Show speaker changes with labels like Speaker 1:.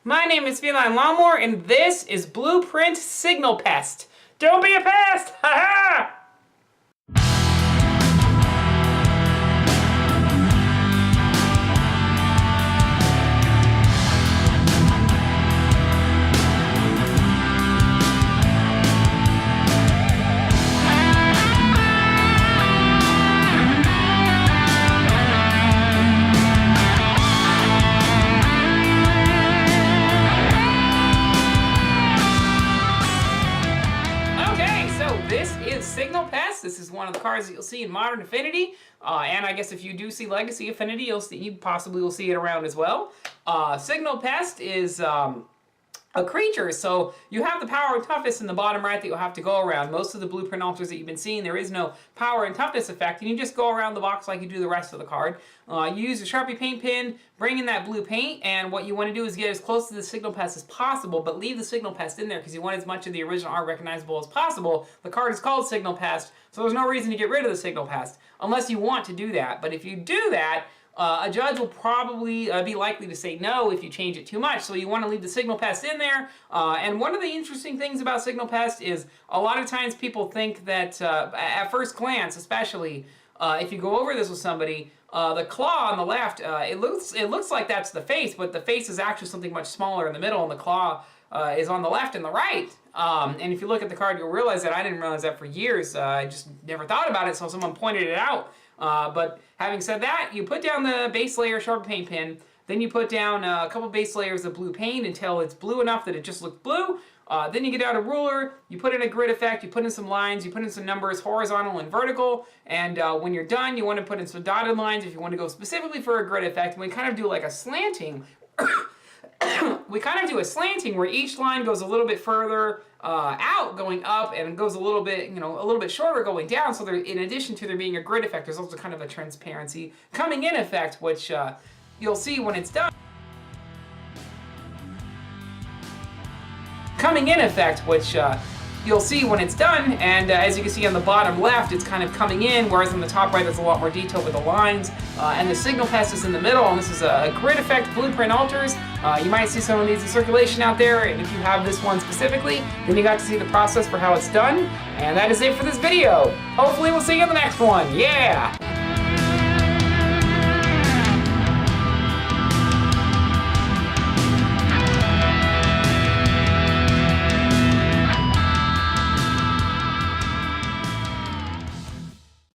Speaker 1: My name is Feline Lawnmower, and this is Blueprint Signal Pest. Don't be a pest! Ha ha! This is Signal Pest. This is one of the cards that you'll see in Modern Affinity, and I guess if you do see Legacy Affinity, you possibly will see it around as well. Signal Pest is a creature, so you have the power and toughness in the bottom right that you'll have to go around. Most of the blueprint altars that you've been seeing, there is no power and toughness effect, and you just go around the box like you do the rest of the card. You use a Sharpie paint pen, bring in that blue paint, and what you want to do is get as close to the Signal Pest as possible, but leave the Signal Pest in there because you want as much of the original art recognizable as possible. The card is called Signal Pest, so there's no reason to get rid of the Signal Pest unless you want to do that. But if you do that, a judge will probably be likely to say no if you change it too much, so you want to leave the Signal Pest in there. And one of the interesting things about Signal Pest is a lot of times people think that, at first glance especially, if you go over this with somebody, the claw on the left, it looks like that's the face, but the face is actually something much smaller in the middle, and the claw is on the left and the right. And if you look at the card, you'll realize that I didn't realize that for years. I just never thought about it, so someone pointed it out. But having said that, you put down the base layer Sharpie paint pen, then you put down a couple base layers of blue paint until it's blue enough that it just looks blue. Then you get out a ruler, you put in a grid effect, you put in some lines, you put in some numbers, horizontal and vertical, and when you're done, you want to put in some dotted lines if you want to go specifically for a grid effect. And we kind of do like a slanting. We kind of do a slanting where each line goes a little bit further out going up and goes a little bit, a little bit shorter going down. So there, in addition to there being a grid effect, there's also kind of a transparency coming in effect, which you'll see when it's done. You'll see when it's done, and as you can see on the bottom left, it's kind of coming in, whereas on the top right, there's a lot more detail with the lines, and the Signal Pest is in the middle, and this is a grid effect blueprint altars. You might see some of these in circulation out there, and if you have this one specifically, then you got to see the process for how it's done, and that is it for this video. Hopefully we'll see you in the next one. Yeah!